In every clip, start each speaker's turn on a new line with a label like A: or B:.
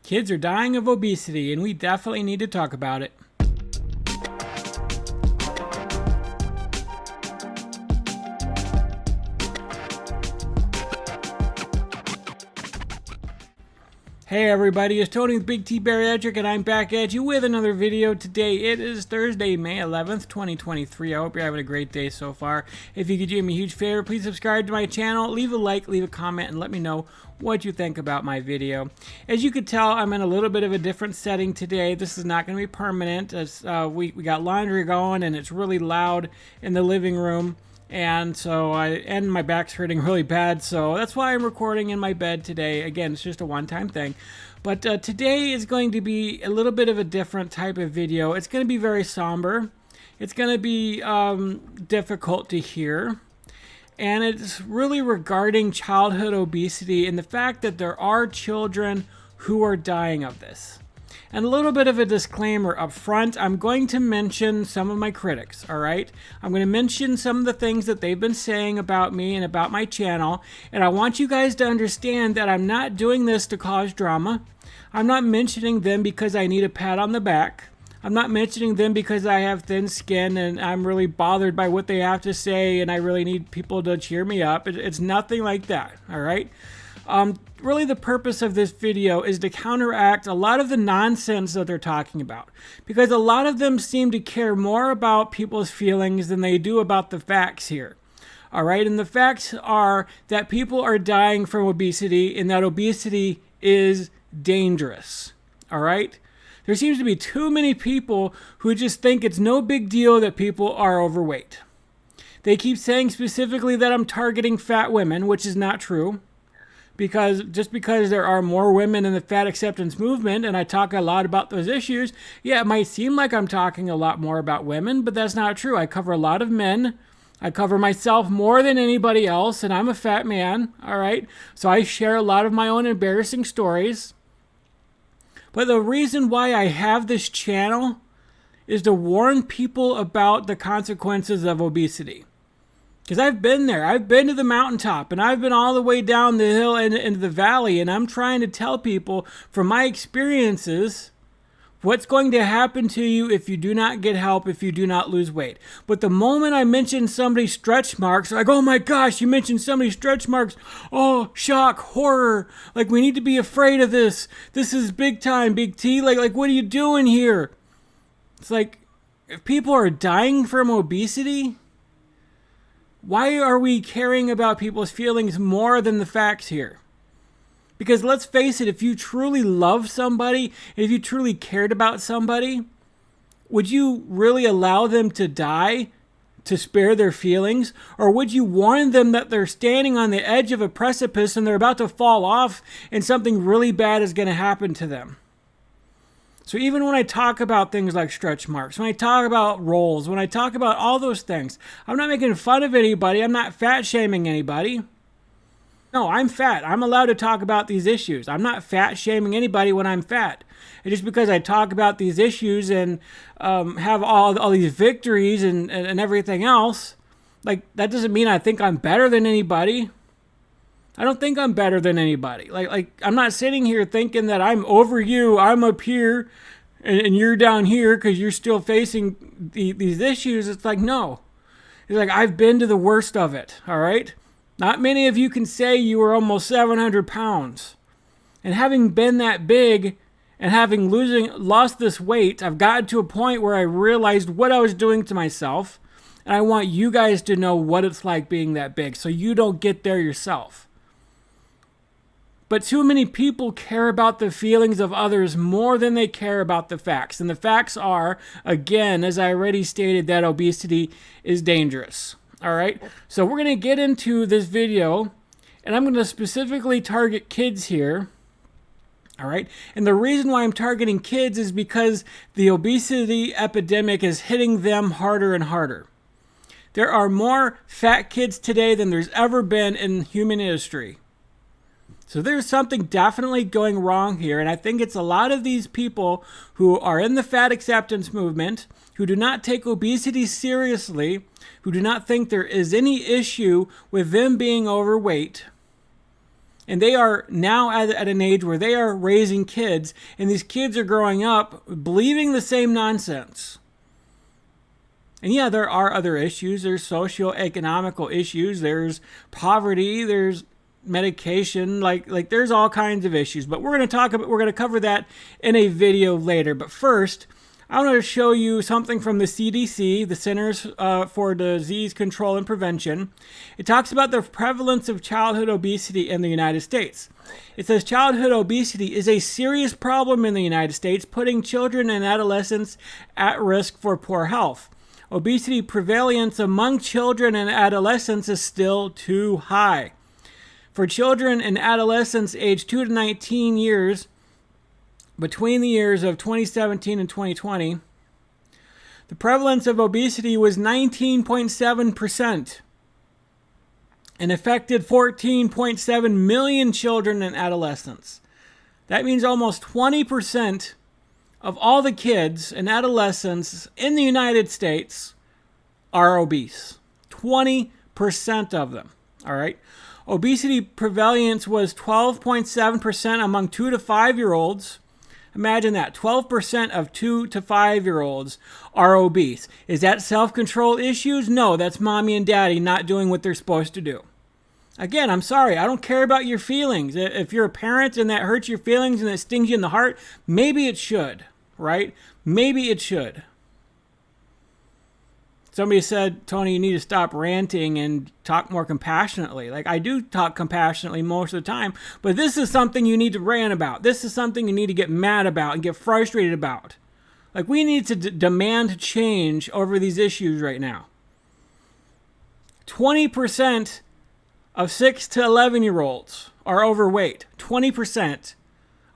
A: Kids are dying of obesity, and we definitely need to talk about it. Hey everybody, it's Tony with Big T Bariatric, and I'm back at you with another video today. It is Thursday, May 11th, 2023. I hope you're having a great day so far. If you could do me a huge favor, please subscribe to my channel, leave a like, leave a comment, and let me know what you think about my video. As you could tell, I'm in a little bit of a different setting today. This is not going to be permanent. We got laundry going, and it's really loud in the living room. And my back's hurting really bad, so that's why I'm recording in my bed today. Again, it's just a one-time thing. But today is going to be a little bit of a different type of video. It's going to be very somber. It's going to be difficult to hear. And it's really regarding childhood obesity and the fact that there are children who are dying of this. And a little bit of a disclaimer up front, I'm going to mention some of my critics, all right? I'm going to mention some of the things that they've been saying about me and about my channel, and I want you guys to understand that I'm not doing this to cause drama. I'm not mentioning them because I need a pat on the back. I'm not mentioning them because I have thin skin and I'm really bothered by what they have to say and I really need people to cheer me up. It's nothing like that, all right? Really the purpose of this video is to counteract a lot of the nonsense that they're talking about, because a lot of them seem to care more about people's feelings than they do about the facts here. All right, and the facts are that people are dying from obesity and that obesity is dangerous. All right, there seems to be too many people who just think it's no big deal that people are overweight. They keep saying specifically that I'm targeting fat women, which is not true. Because there are more women in the fat acceptance movement, and I talk a lot about those issues, yeah, it might seem like I'm talking a lot more about women, but that's not true. I cover a lot of men. I cover myself more than anybody else, and I'm a fat man, all right? So I share a lot of my own embarrassing stories. But the reason why I have this channel is to warn people about the consequences of obesity. Because I've been there. I've been to the mountaintop, and I've been all the way down the hill and into the valley, and I'm trying to tell people from my experiences what's going to happen to you if you do not get help, if you do not lose weight. But the moment I mention somebody's stretch marks, like, oh my gosh, you mentioned somebody's stretch marks. Oh, shock, horror. Like, we need to be afraid of this. This is big time, Big T. Like, what are you doing here? It's like, if people are dying from obesity, why are we caring about people's feelings more than the facts here? Because let's face it, if you truly love somebody, if you truly cared about somebody, would you really allow them to die to spare their feelings? Or would you warn them that they're standing on the edge of a precipice and they're about to fall off and something really bad is going to happen to them? So even when I talk about things like stretch marks, when I talk about rolls, when I talk about all those things, I'm not making fun of anybody. I'm not fat shaming anybody. No, I'm fat. I'm allowed to talk about these issues. I'm not fat shaming anybody when I'm fat. And just because I talk about these issues and have all these victories and everything else, like, that doesn't mean I think I'm better than anybody. I don't think I'm better than anybody. Like I'm not sitting here thinking that I'm over you, I'm up here, and you're down here because you're still facing these issues. It's like, no. It's like, I've been to the worst of it, all right? Not many of you can say you were almost 700 pounds. And having been that big and having lost this weight, I've gotten to a point where I realized what I was doing to myself. And I want you guys to know what it's like being that big so you don't get there yourself. But too many people care about the feelings of others more than they care about the facts. And the facts are, again, as I already stated, that obesity is dangerous. All right? So we're going to get into this video, and I'm going to specifically target kids here. All right? And the reason why I'm targeting kids is because the obesity epidemic is hitting them harder and harder. There are more fat kids today than there's ever been in human history. So there's something definitely going wrong here, and I think it's a lot of these people who are in the fat acceptance movement, who do not take obesity seriously, who do not think there is any issue with them being overweight, And they are now at an age where they are raising kids, and these kids are growing up believing the same nonsense. And yeah, there are other issues. There's socio-economical issues. There's poverty. There's medication. Like there's all kinds of issues. But we're going to cover that in a video later. But first, I want to show you something from the CDC, the Centers for Disease Control and Prevention. It talks about the prevalence of childhood obesity in the United States. It says childhood obesity is a serious problem in the United States, putting children and adolescents at risk for poor health. Obesity prevalence among children and adolescents is still too high. For children and adolescents aged 2 to 19 years, between the years of 2017 and 2020, the prevalence of obesity was 19.7% and affected 14.7 million children and adolescents. That means almost 20% of all the kids and adolescents in the United States are obese. 20% of them, all right? Obesity prevalence was 12.7% among 2 to 5-year-olds. Imagine that, 12% of 2 to 5-year-olds are obese. Is that self-control issues? No, that's mommy and daddy not doing what they're supposed to do. Again, I'm sorry, I don't care about your feelings. If you're a parent and that hurts your feelings and that stings you in the heart, maybe it should, right? Maybe it should. Somebody said, Tony, you need to stop ranting and talk more compassionately. Like, I do talk compassionately most of the time, but this is something you need to rant about. This is something you need to get mad about and get frustrated about. Like, we need to demand change over these issues right now. 20% of 6 to 11-year-olds are overweight. 20%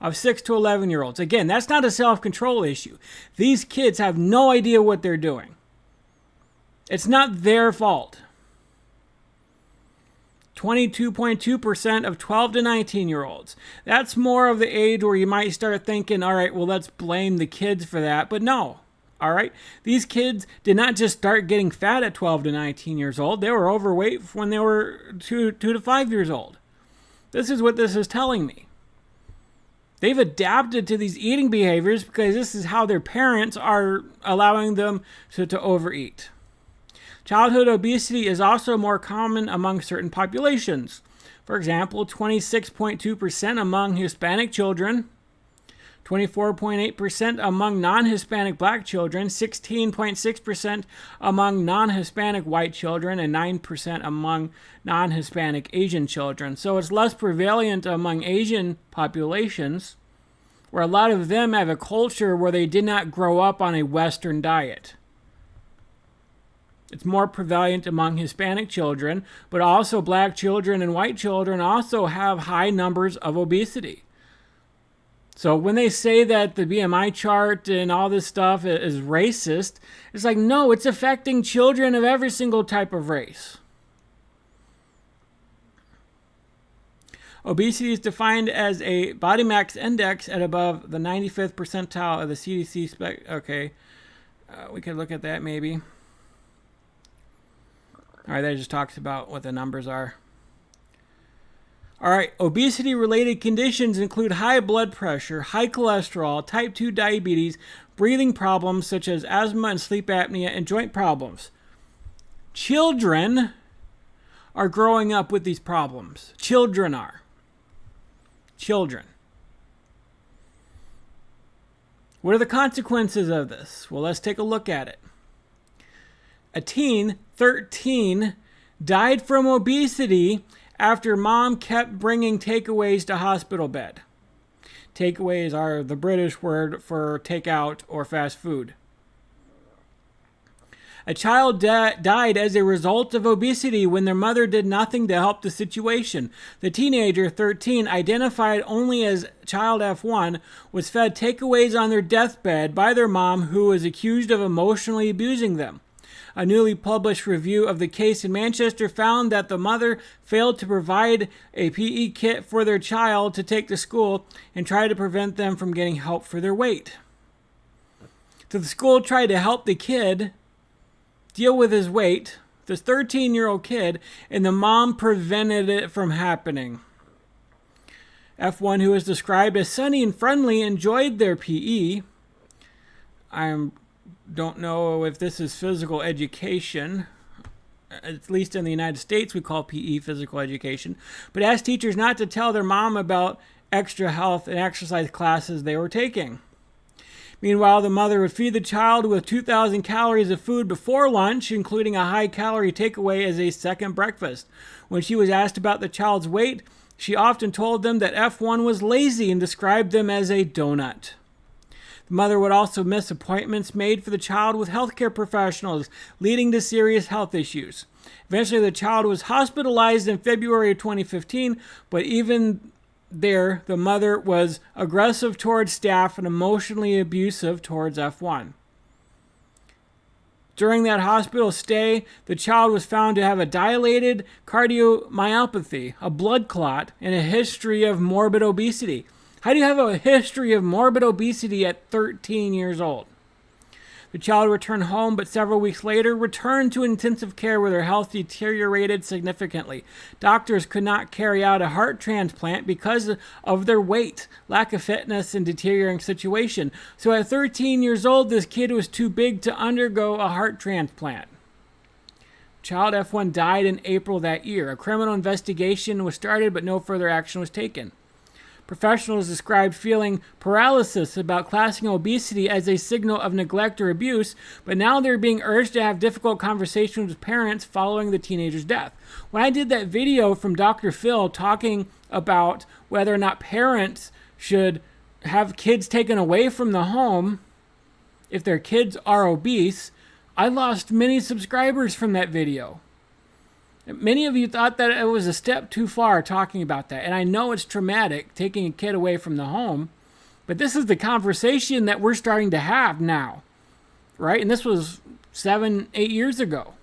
A: of 6 to 11-year-olds. Again, that's not a self-control issue. These kids have no idea what they're doing. It's not their fault. 22.2% of 12 to 19-year-olds. That's more of the age where you might start thinking, all right, well, let's blame the kids for that. But no, all right? These kids did not just start getting fat at 12 to 19 years old. They were overweight when they were 2 to 5 years old. This is what this is telling me. They've adapted to these eating behaviors because this is how their parents are allowing them to overeat. Childhood obesity is also more common among certain populations. For example, 26.2% among Hispanic children, 24.8% among non-Hispanic black children, 16.6% among non-Hispanic white children, and 9% among non-Hispanic Asian children. So it's less prevalent among Asian populations, where a lot of them have a culture where they did not grow up on a Western diet. It's more prevalent among Hispanic children, but also black children and white children also have high numbers of obesity. So when they say that the BMI chart and all this stuff is racist, it's like, no, it's affecting children of every single type of race. Obesity is defined as a body mass index at above the 95th percentile of the CDC spec. Okay, we could look at that maybe. All right, that just talks about what the numbers are. All right, obesity-related conditions include high blood pressure, high cholesterol, type 2 diabetes, breathing problems such as asthma and sleep apnea, and joint problems. Children are growing up with these problems. Children are. Children. What are the consequences of this? Well, let's take a look at it. A teen, 13, died from obesity after mom kept bringing takeaways to hospital bed. Takeaways are the British word for takeout or fast food. A child died as a result of obesity when their mother did nothing to help the situation. The teenager, 13, identified only as child F1, was fed takeaways on their deathbed by their mom, who was accused of emotionally abusing them. A newly published review of the case in Manchester found that the mother failed to provide a PE kit for their child to take to school and tried to prevent them from getting help for their weight. So the school tried to help the kid deal with his weight, this 13-year-old kid, and the mom prevented it from happening. F1, who is described as sunny and friendly, enjoyed their PE. I don't know if this is physical education. At least in the United States, we call PE physical education. But asked teachers not to tell their mom about extra health and exercise classes they were taking. Meanwhile, the mother would feed the child with 2,000 calories of food before lunch, including a high-calorie takeaway as a second breakfast. When she was asked about the child's weight, she often told them that F1 was lazy and described them as a donut. The mother would also miss appointments made for the child with healthcare professionals, leading to serious health issues. Eventually, the child was hospitalized in February of 2015, but even there, the mother was aggressive towards staff and emotionally abusive towards F1. During that hospital stay, the child was found to have a dilated cardiomyopathy, a blood clot, and a history of morbid obesity. How do you have a history of morbid obesity at 13 years old? The child returned home, but several weeks later returned to intensive care where their health deteriorated significantly. Doctors could not carry out a heart transplant because of their weight, lack of fitness, and deteriorating situation. So at 13 years old, this kid was too big to undergo a heart transplant. Child F1 died in April that year. A criminal investigation was started, but no further action was taken. Professionals described feeling paralysis about classing obesity as a signal of neglect or abuse, but now they're being urged to have difficult conversations with parents following the teenager's death. When I did that video from Dr. Phil talking about whether or not parents should have kids taken away from the home if their kids are obese, I lost many subscribers from that video. Many of you thought that it was a step too far talking about that. And I know it's traumatic, taking a kid away from the home. But this is the conversation that we're starting to have now. Right? And this was 7, 8 years ago.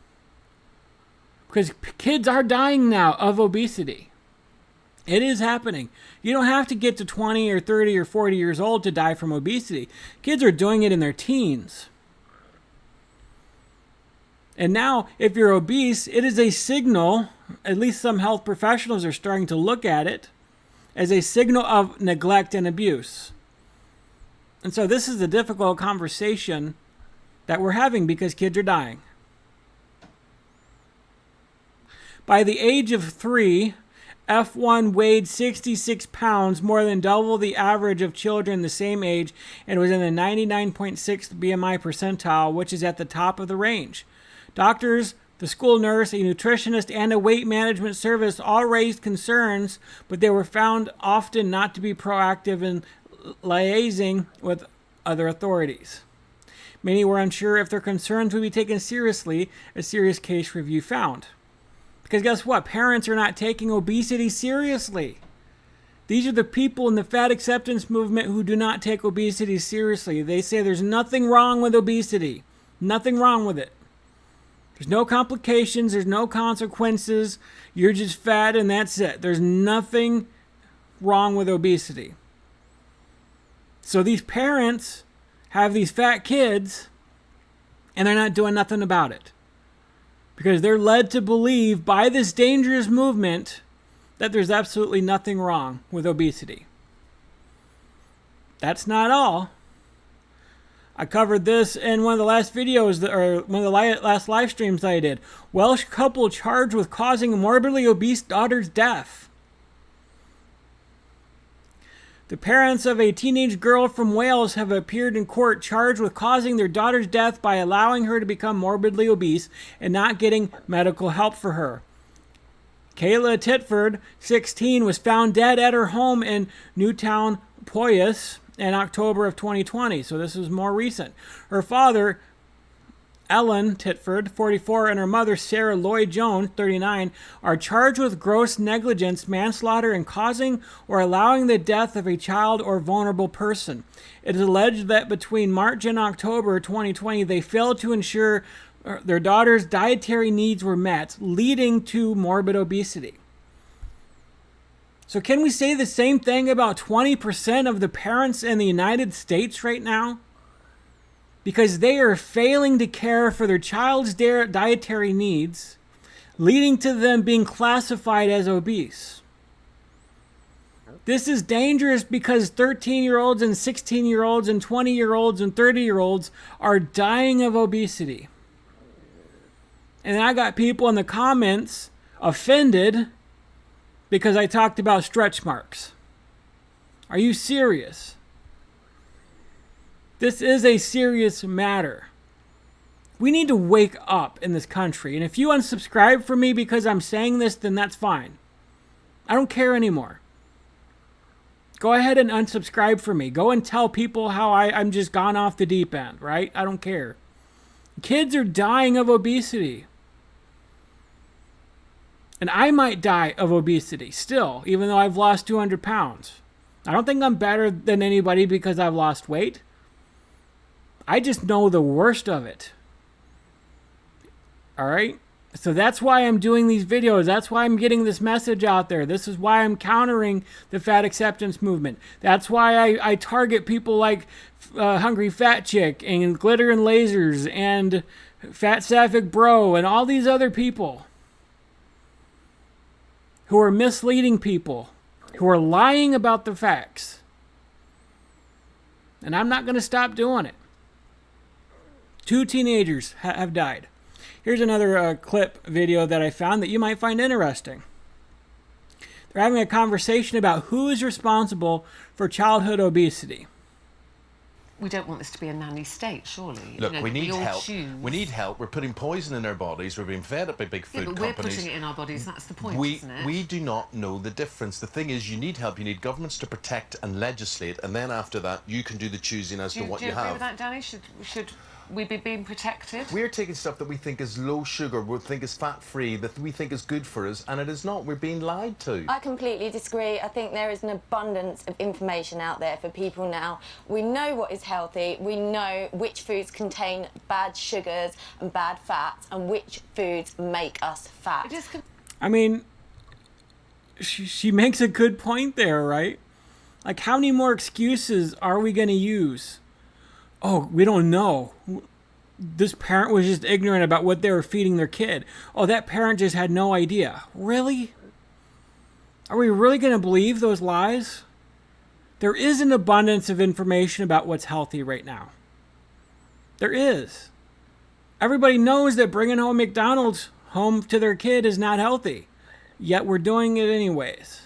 A: Because kids are dying now of obesity. It is happening. You don't have to get to 20 or 30 or 40 years old to die from obesity. Kids are doing it in their teens. And now, if you're obese, it is a signal, at least some health professionals are starting to look at it, as a signal of neglect and abuse. And so this is a difficult conversation that we're having because kids are dying. By the age of 3, F1 weighed 66 pounds, more than double the average of children the same age, and was in the 99.6th BMI percentile, which is at the top of the range. Doctors, the school nurse, a nutritionist, and a weight management service all raised concerns, but they were found often not to be proactive in liaising with other authorities. Many were unsure if their concerns would be taken seriously, a serious case review found. Because guess what? Parents are not taking obesity seriously. These are the people in the fat acceptance movement who do not take obesity seriously. They say there's nothing wrong with obesity. Nothing wrong with it. There's no complications. There's no consequences. You're just fat and that's it. There's nothing wrong with obesity. So these parents have these fat kids and they're not doing nothing about it. Because they're led to believe by this dangerous movement that there's absolutely nothing wrong with obesity. That's not all. I covered this in one of the last videos, or one of the last live streams I did. Welsh couple charged with causing a morbidly obese daughter's death. The parents of a teenage girl from Wales have appeared in court charged with causing their daughter's death by allowing her to become morbidly obese and not getting medical help for her. Kayla Titford, 16, was found dead at her home in Newtown, Powys, in October of 2020, so this is more recent. Her father, Ellen Titford, 44, and her mother, Sarah Lloyd Jones, 39, are charged with gross negligence, manslaughter, and causing or allowing the death of a child or vulnerable person. It is alleged that between March and October 2020, they failed to ensure their daughter's dietary needs were met, leading to morbid obesity. So can we say the same thing about 20% of the parents in the United States right now? Because they are failing to care for their child's dietary needs, leading to them being classified as obese. This is dangerous because 13-year-olds and 16-year-olds and 20-year-olds and 30-year-olds are dying of obesity. And I got people in the comments offended because I talked about stretch marks. Are you serious? This is a serious matter. We need to wake up in this country. And if you unsubscribe from me because I'm saying this, then that's fine. I don't care anymore. Go ahead and unsubscribe from me. Go and tell people how I'm just gone off the deep end, right? I don't care. Kids are dying of obesity. And I might die of obesity still, even though I've lost 200 pounds. I don't think I'm better than anybody because I've lost weight. I just know the worst of it. All right? So that's why I'm doing these videos. That's why I'm getting this message out there. This is why I'm countering the fat acceptance movement. That's why I target people like Hungry Fat Chick and Glitter and Lasers and Fat Sapphic Bro and all these other people who are misleading people, who are lying about the facts. And I'm not going to stop doing it. 2 teenagers have died. Here's another clip video that I found that you might find interesting. They're having a conversation about who is responsible for childhood obesity.
B: We don't want this to be a nanny state, surely.
C: Look, we need help.
B: Choose.
C: We need help. We're putting poison in our bodies. We're being fed up by big food
B: but
C: companies.
B: We're putting it in our bodies. That's the point, isn't it?
C: We do not know the difference. The thing is, you need help. You need governments to protect and legislate, and then after that, you can do the choosing as to what you have.
B: Do you agree with that, Danny? Should we be being protected?
C: We're taking stuff that we think is low sugar, we think is fat-free, that we think is good for us, and it is not. We're being lied to.
D: I completely disagree. I think there is an abundance of information out there for people now. We know what is healthy. We know which foods contain bad sugars and bad fats and which foods make us fat.
A: I mean, she makes a good point there, right? Like, how many more excuses are we going to use? Oh, we don't know. This parent was just ignorant about what they were feeding their kid. Oh, that parent just had no idea. Really? Are we really going to believe those lies? There is an abundance of information about what's healthy right now. There is. Everybody knows that bringing home McDonald's home to their kid is not healthy. Yet we're doing it anyways.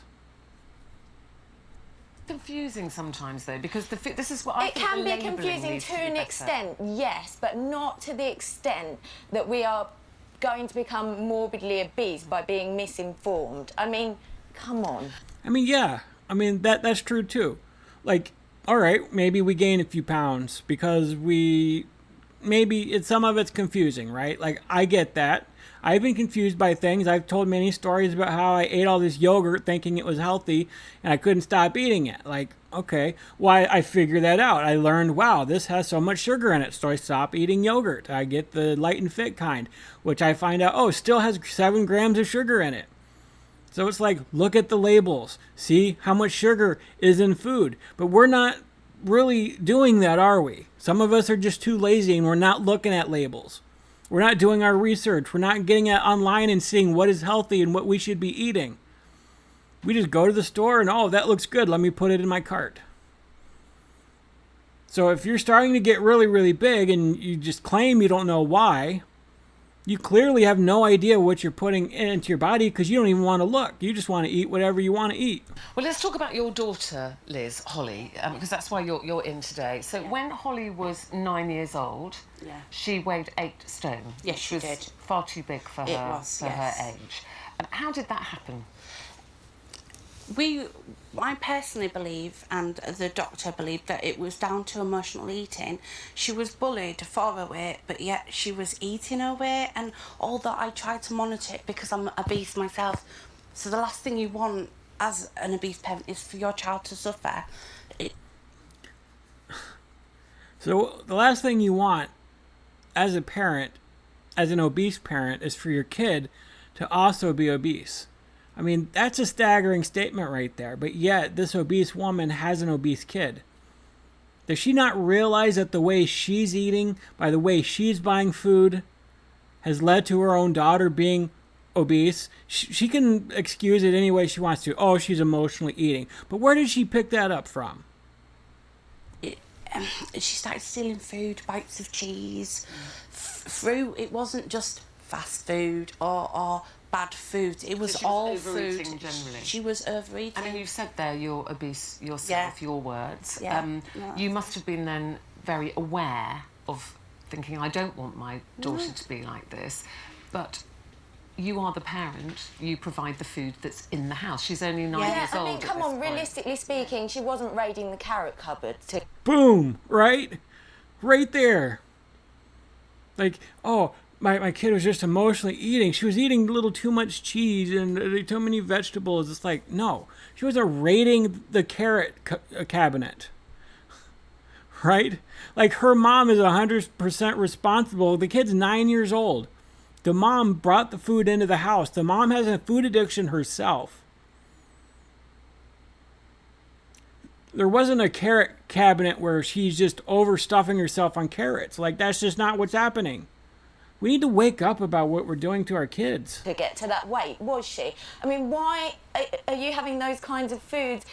B: Confusing sometimes though, because this is what I
D: it
B: think
D: can
B: the
D: be confusing to an extent, yes, but not to the extent that we are going to become morbidly obese by being misinformed. I mean, come on.
A: I mean, yeah. I mean, that's true too. Like, all right, maybe we gain a few pounds because some of it's confusing, right? Like, I get that. I've been confused by things. I've told many stories about how I ate all this yogurt thinking it was healthy and I couldn't stop eating it. Like, okay, well, I figured that out. I learned, wow, this has so much sugar in it, so I stopped eating yogurt. I get the light and fit kind, which I find out, oh, still has 7 grams of sugar in it. So it's like, look at the labels. See how much sugar is in food. But we're not really doing that, are we? Some of us are just too lazy and we're not looking at labels. We're not doing our research. We're not getting it online and seeing what is healthy and what we should be eating. We just go to the store and, oh, that looks good. Let me put it in my cart. So if you're starting to get really, really big and you just claim you don't know why, you clearly have no idea what you're putting into your body because you don't even want to look. You just want to eat whatever you want to eat.
B: Well, let's talk about your daughter, Liz, Holly, because that's why you're in today. So when Holly was 9 years old, she weighed 8 stone.
E: Yes, she did.
B: Far too big for her age. How did that happen?
E: I personally believe, and the doctor believed, that it was down to emotional eating. She was bullied for her weight, but yet she was eating her weight, and all that I tried to monitor it because I'm obese myself. So the last thing you want as an obese parent is for your child to suffer.
A: So the last thing you want as a parent, as an obese parent, is for your kid to also be obese. I mean, that's a staggering statement right there. But yet, this obese woman has an obese kid. Does she not realize that the way she's eating, by the way she's buying food, has led to her own daughter being obese. She can excuse it any way she wants to. Oh, she's emotionally eating. But where did she pick that up from?
E: She started stealing food, bites of cheese, fruit. It wasn't just fast food or bad food. It was
B: So she was
E: all
B: overeating
E: food.
B: generally.
E: She was overeating.
B: I mean, you've said there you're obese yourself,
E: Yeah.
B: your words.
E: Yeah.
B: You must have been then very aware of thinking, I don't want my daughter to be like this. But you are the parent, you provide the food that's in the house. She's only 9
D: Yeah,
B: years
D: I
B: old.
D: mean,
B: at
D: come
B: this
D: on,
B: point.
D: realistically speaking, she wasn't raiding the carrot cupboard to...
A: Boom, right? Right there. Like, oh, my kid was just emotionally eating. She was eating a little too much cheese and too many vegetables. It's like, no. She wasn't raiding the carrot cabinet. Right? Like, her mom is 100% responsible. The kid's 9 years old. The mom brought the food into the house. The mom has a food addiction herself. There wasn't a carrot cabinet where she's just overstuffing herself on carrots. Like, that's just not what's happening. We need to wake up about what we're doing to our kids.
D: to get to that weight, was she? I mean, why are you having those kinds of foods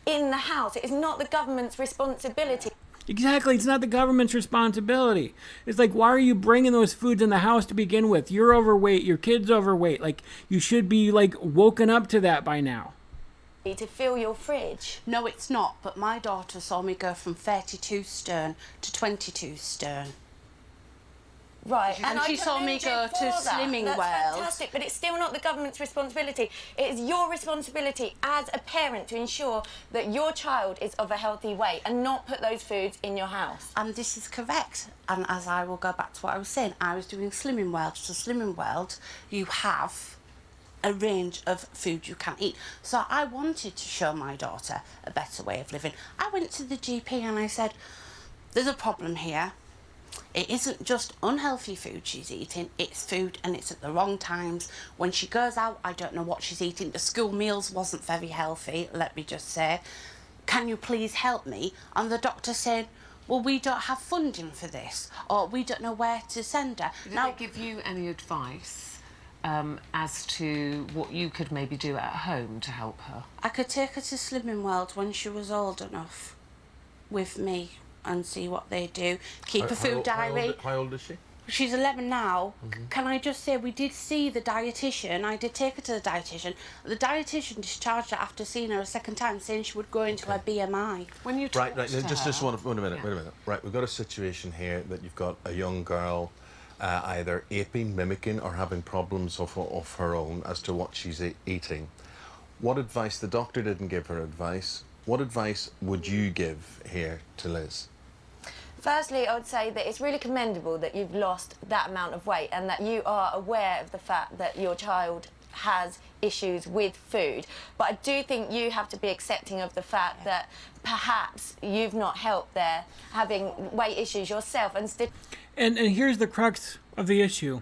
D: in the house? It is not the government's responsibility.
A: Exactly, it's not the government's responsibility. It's like, why are you bringing those foods in the house to begin with? You're overweight, your kid's overweight. Like, you should be, like, woken up to that by now.
D: To fill your fridge.
E: No, it's not. But my daughter saw me go from 32 stone to 22 stone.
D: Right,
E: And
D: I
E: she saw
D: commend
E: me
D: you
E: go
D: for
E: to
D: that.
E: Slimming
D: That's
E: World.
D: fantastic, but it's still not the government's responsibility. It is your responsibility as a parent to ensure that your child is of a healthy weight and not put those foods in your house.
E: And this is correct. And as I will go back to what I was saying, I was doing Slimming World. So Slimming World, you have a range of food you can eat. So I wanted to show my daughter a better way of living. I went to the GP and I said, there's a problem here. It isn't just unhealthy food she's eating, it's food and it's at the wrong times. When she goes out, I don't know what she's eating. The school meals wasn't very healthy, let me just say. Can you please help me? And the doctor said, well, we don't have funding for this, or we don't know where to send her.
B: Did they give you any advice as to what you could maybe do at home to help her?
E: I could take her to Slimming World when she was old enough with me and see what they do. Keep a food diary.
C: How old is she?
E: She's 11 now. Can I just say, we did see the dietitian. I did take her to the dietitian. The dietitian discharged her after seeing her a second time, saying she would go into her BMI.
B: When you
C: Right,
B: talked
C: right.
B: to
C: Just
B: her-
C: wait a minute. Right, we've got a situation here that you've got a young girl either aping, mimicking, or having problems of her own as to what she's eating. What advice? The doctor didn't give her advice. What advice would you give here to Liz?
D: Firstly, I would say that it's really commendable that you've lost that amount of weight and that you are aware of the fact that your child has issues with food. But I do think you have to be accepting of the fact that perhaps you've not helped there having weight issues yourself and still...
A: And here's the crux of the issue.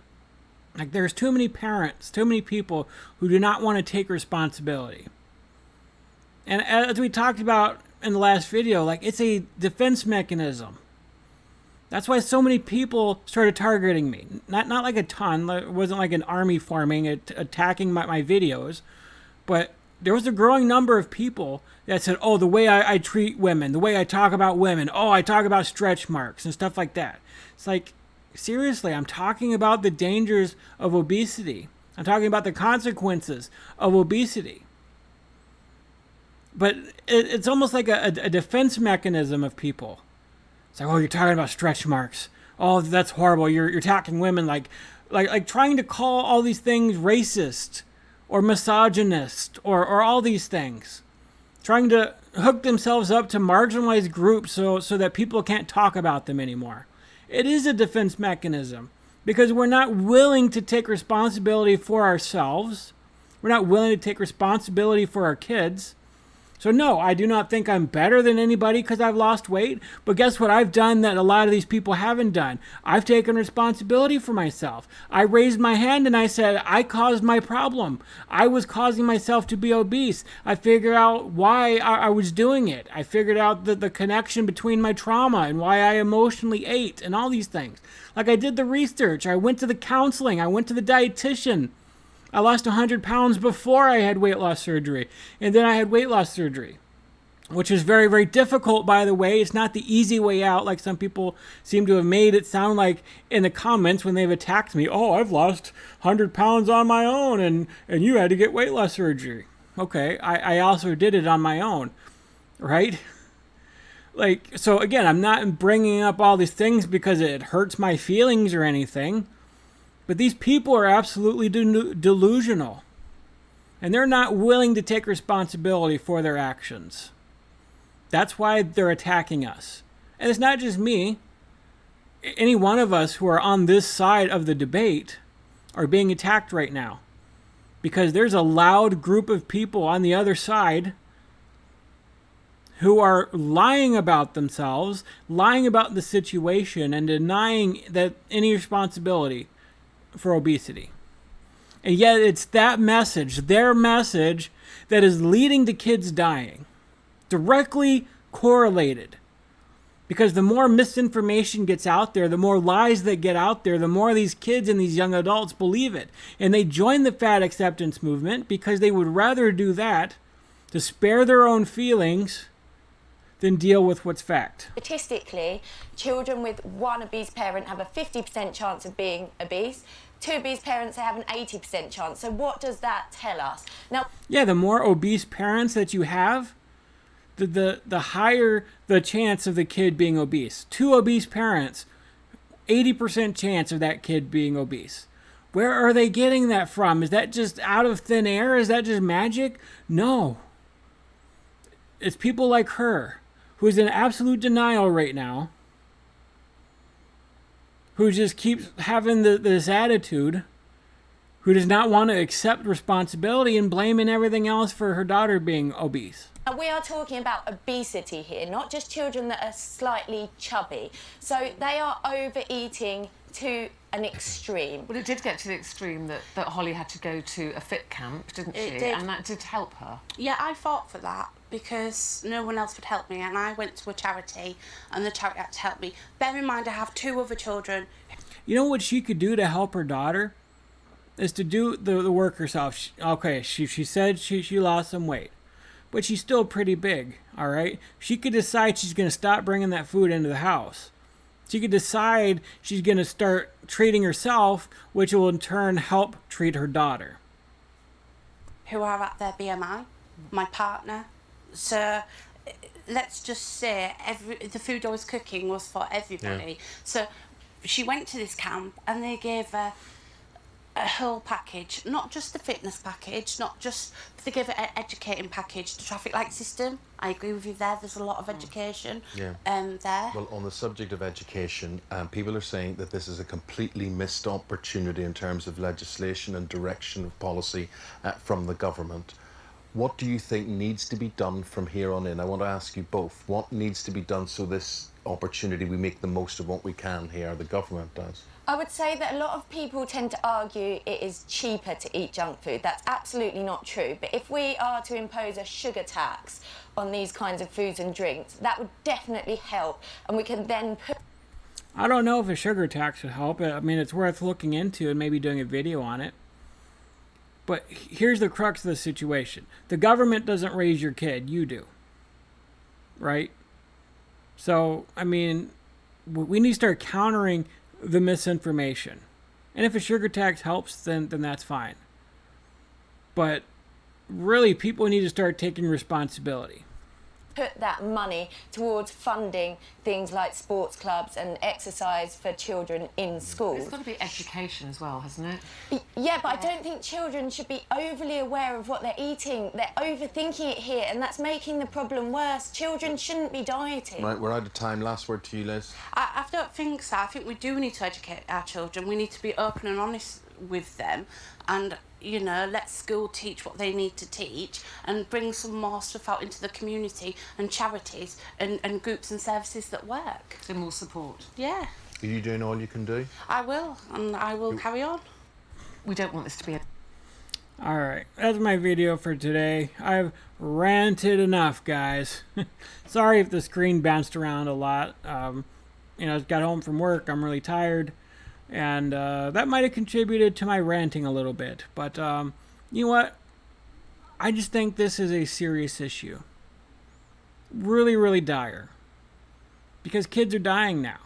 A: Like, there's too many parents, too many people who do not want to take responsibility. And as we talked about in the last video, like, it's a defense mechanism. That's why so many people started targeting me. Not like a ton. It wasn't like an army forming, attacking my videos. But there was a growing number of people that said, oh, the way I treat women, the way I talk about women, oh, I talk about stretch marks and stuff like that. It's like, seriously, I'm talking about the dangers of obesity. I'm talking about the consequences of obesity. But it's almost like a defense mechanism of people. It's like, oh, you're talking about stretch marks. Oh, that's horrible. You're attacking women, like trying to call all these things racist or misogynist or all these things. Trying to hook themselves up to marginalized groups so that people can't talk about them anymore. It is a defense mechanism because we're not willing to take responsibility for ourselves. We're not willing to take responsibility for our kids. So no, I do not think I'm better than anybody because I've lost weight. But guess what I've done that a lot of these people haven't done? I've taken responsibility for myself. I raised my hand and I said, I caused my problem. I was causing myself to be obese. I figured out why I was doing it. I figured out the connection between my trauma and why I emotionally ate and all these things. Like, I did the research. I went to the counseling. I went to the dietitian. I lost 100 pounds before I had weight loss surgery. And then I had weight loss surgery, which is very, very difficult, by the way. It's not the easy way out like some people seem to have made it sound like in the comments when they've attacked me. Oh, I've lost 100 pounds on my own and you had to get weight loss surgery. Okay, I also did it on my own, right? Like, so again, I'm not bringing up all these things because it hurts my feelings or anything. But these people are absolutely delusional. And they're not willing to take responsibility for their actions. That's why they're attacking us. And it's not just me. Any one of us who are on this side of the debate are being attacked right now. Because there's a loud group of people on the other side who are lying about themselves, lying about the situation, and denying that any responsibility for obesity. And yet it's that message, their message, that is leading to kids dying. Directly correlated. Because the more misinformation gets out there, the more lies that get out there, the more these kids and these young adults believe it. And they join the fat acceptance movement because they would rather do that to spare their own feelings than deal with what's fact.
D: Statistically, children with one obese parent have a 50% chance of being obese. Two obese parents, they have an 80% chance. So what does that tell us? Now,
A: yeah, the more obese parents that you have, the higher the chance of the kid being obese. Two obese parents, 80% chance of that kid being obese. Where are they getting that from? Is that just out of thin air? Is that just magic? No. It's people like her, who's in absolute denial right now, who just keeps having this attitude, who does not want to accept responsibility and blaming everything else for her daughter being obese.
D: we are talking about obesity here, not just children that are slightly chubby. So they are overeating to an extreme.
B: Well, it did get to the extreme that Holly had to go to a fit camp, didn't she?
E: It did.
B: And that did help her.
E: Yeah, I fought for that because no one else would help me, and I went to a charity and the charity had to help me. Bear in mind I have two other children.
A: You know what she could do to help her daughter? Is to do the work herself. She said she lost some weight, but she's still pretty big, all right? She could decide she's going to stop bringing that food into the house. She could decide she's going to start treating herself, which will in turn help treat her daughter.
E: Who are at their BMI, my partner. So let's just say the food I was cooking was for everybody. Yeah. So she went to this camp and they gave her a whole package, not just the fitness package, not just, they gave it an educating package, the traffic light system. I agree with you there, there's a lot of education there.
C: Well, on the subject of education, people are saying that this is a completely missed opportunity in terms of legislation and direction of policy from the government. What do you think needs to be done from here on in? I want to ask you both. What needs to be done so this opportunity, we make the most of what we can here, the government does?
D: I would say that a lot of people tend to argue it is cheaper to eat junk food. That's absolutely not true. But if we are to impose a sugar tax on these kinds of foods and drinks, that would definitely help. And we can then put...
A: I don't know if a sugar tax would help. I mean, it's worth looking into and maybe doing a video on it. But here's the crux of the situation. The government doesn't raise your kid. You do. Right? So, I mean, we need to start countering the misinformation. And if a sugar tax helps, then that's fine. But really, people need to start taking responsibility.
D: Put that money towards funding things like sports clubs and exercise for children in schools.
B: It's got to be education as well, hasn't it?
D: Yeah, but I don't think children should be overly aware of what they're eating. They're overthinking it here, and that's making the problem worse. Children shouldn't be dieting.
C: Right, we're out of time. Last word to you, Liz.
E: I don't think so. I think we do need to educate our children. We need to be open and honest with them and, you know, let school teach what they need to teach and bring some more stuff out into the community and charities and groups and services that work.
B: So more support.
E: Yeah.
C: Are you doing all you can do?
E: I will, and I will carry on.
B: We don't want this to be a...
A: Alright, that's my video for today. I've ranted enough, guys. Sorry if the screen bounced around a lot. You know, I got home from work. I'm really tired. And that might have contributed to my ranting a little bit. But you know what? I just think this is a serious issue. Really, really dire. Because kids are dying now.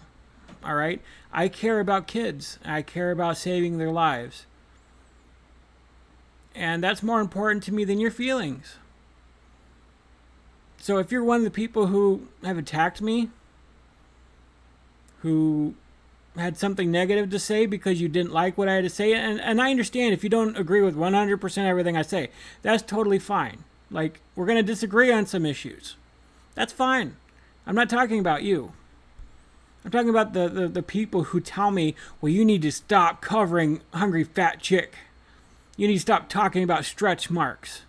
A: All right? I care about kids. I care about saving their lives. And that's more important to me than your feelings. So if you're one of the people who have attacked me, who had something negative to say because you didn't like what I had to say, and I understand if you don't agree with 100% everything I say, that's totally fine. Like, we're going to disagree on some issues. That's fine. I'm not talking about you. I'm talking about the people who tell me, well, you need to stop covering Hungry Fat Chick. You need to stop talking about stretch marks.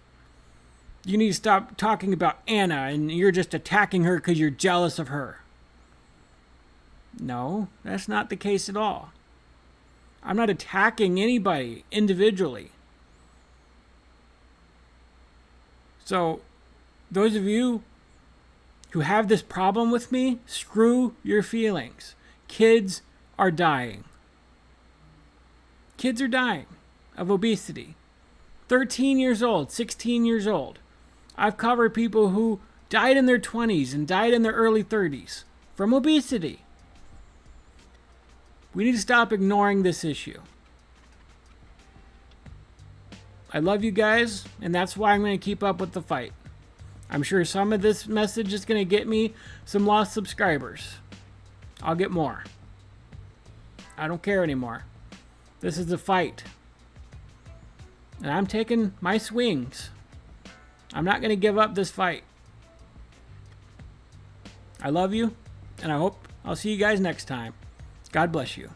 A: You need to stop talking about Anna, and you're just attacking her because you're jealous of her. No, that's not the case at all. I'm not attacking anybody individually. So, those of you who have this problem with me, screw your feelings. Kids are dying. Kids are dying of obesity. 13 years old, 16 years old. I've covered people who died in their 20s and died in their early 30s from obesity. We need to stop ignoring this issue. I love you guys, and that's why I'm going to keep up with the fight. I'm sure some of this message is going to get me some lost subscribers. I'll get more. I don't care anymore. This is a fight. And I'm taking my swings. I'm not going to give up this fight. I love you, and I hope I'll see you guys next time. God bless you.